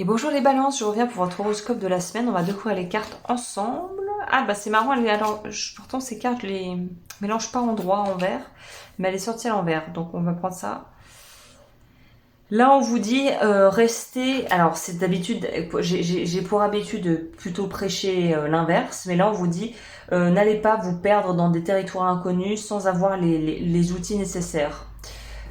Et bonjour les balances, je reviens pour votre horoscope de la semaine. On va découvrir les cartes ensemble. Ah bah c'est marrant, alors, pourtant ces cartes je les mélange pas en droit, en vert, mais elle est sortie à l'envers, donc on va prendre ça. Là on vous dit restez, alors c'est d'habitude, j'ai pour habitude de plutôt prêcher l'inverse, mais là on vous dit n'allez pas vous perdre dans des territoires inconnus sans avoir les outils nécessaires.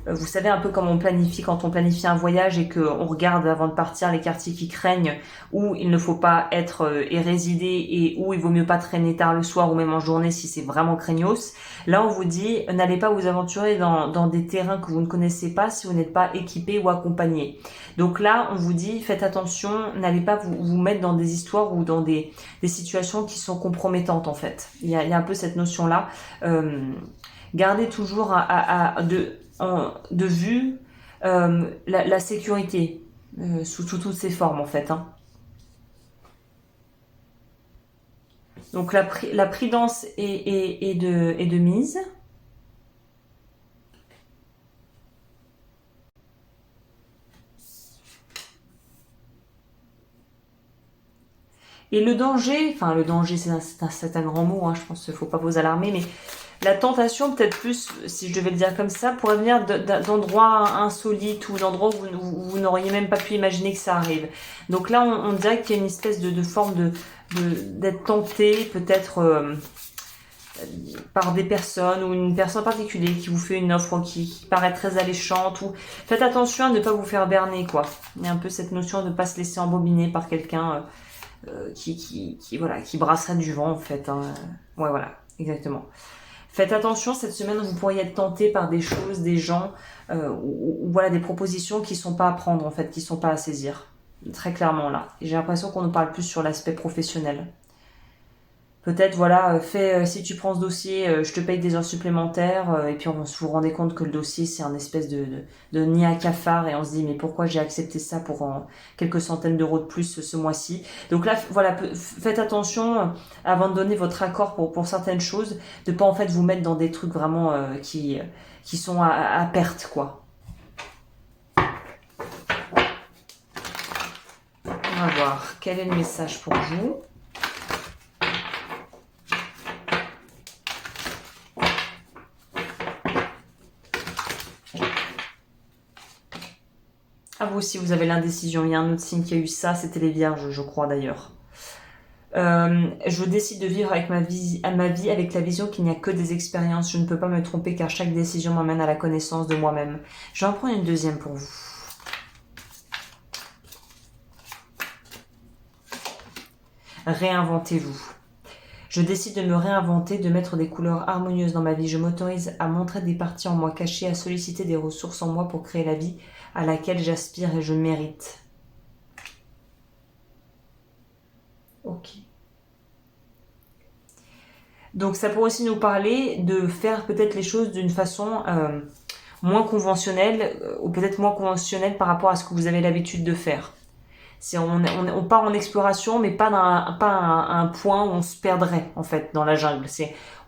Vous savez un peu comme on planifie quand on planifie un voyage et qu'on regarde avant de partir les quartiers qui craignent, où il ne faut pas être et résider et où il vaut mieux pas traîner tard le soir ou même en journée si c'est vraiment craignos. Là on vous dit n'allez pas vous aventurer dans des terrains que vous ne connaissez pas si vous n'êtes pas équipé ou accompagné. Donc là on vous dit faites attention, n'allez pas vous mettre dans des histoires ou dans des situations qui sont compromettantes en fait. Il y a un peu cette notion là. Gardez toujours de vue la sécurité sous toutes ses formes en fait. Hein. Donc la prudence est de mise. Et le danger, enfin le danger c'est un grand mot, hein, je pense qu'il ne faut pas vous alarmer, mais la tentation, peut-être plus, si je devais le dire comme ça, pourrait venir d'endroits insolites ou d'endroits où vous n'auriez même pas pu imaginer que ça arrive. Donc là, on dirait qu'il y a une espèce de forme d'être tenté, peut-être par des personnes ou une personne particulière qui vous fait une offre qui paraît très alléchante. Ou faites attention à ne pas vous faire berner, quoi. Il y a un peu cette notion de ne pas se laisser embobiner par quelqu'un voilà, qui brasserait du vent, en fait. Hein. Ouais, voilà, exactement. Faites attention, cette semaine, vous pourriez être tenté par des choses, des gens, ou voilà, des propositions qui ne sont pas à prendre, en fait, qui ne sont pas à saisir. Très clairement, là. Et j'ai l'impression qu'on nous parle plus sur l'aspect professionnel. Peut-être, voilà, si tu prends ce dossier, je te paye des heures supplémentaires, et puis on se vous rendez compte que le dossier, c'est un espèce de nid à cafard, et on se dit, mais pourquoi j'ai accepté ça pour quelques centaines d'euros de plus ce mois-ci. Donc là, voilà, faites attention, avant de donner votre accord pour certaines choses, de pas en fait vous mettre dans des trucs vraiment qui sont à perte, quoi. On va voir, quel est le message pour vous? Ah, vous aussi, vous avez l'indécision. Il y a un autre signe qui a eu ça, c'était les vierges, je crois d'ailleurs. Je décide de vivre avec ma vie avec la vision qu'il n'y a que des expériences. Je ne peux pas me tromper car chaque décision m'amène à la connaissance de moi-même. Je vais en prendre une deuxième pour vous. Réinventez-vous. Je décide de me réinventer, de mettre des couleurs harmonieuses dans ma vie. Je m'autorise à montrer des parties en moi cachées, à solliciter des ressources en moi pour créer la vie à laquelle j'aspire et je mérite. Ok. Donc ça pourrait aussi nous parler de faire peut-être les choses d'une façon moins conventionnelle, ou peut-être moins conventionnelle par rapport à ce que vous avez l'habitude de faire. On part en exploration, mais pas à un point où on se perdrait en fait dans la jungle.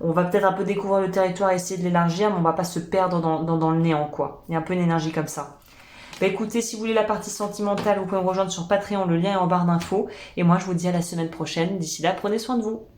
On va peut-être un peu découvrir le territoire et essayer de l'élargir, mais on va pas se perdre dans le néant, quoi. Il y a un peu une énergie comme ça. Bah écoutez, si vous voulez la partie sentimentale, vous pouvez me rejoindre sur Patreon, le lien est en barre d'infos. Et moi, je vous dis à la semaine prochaine. D'ici là, prenez soin de vous.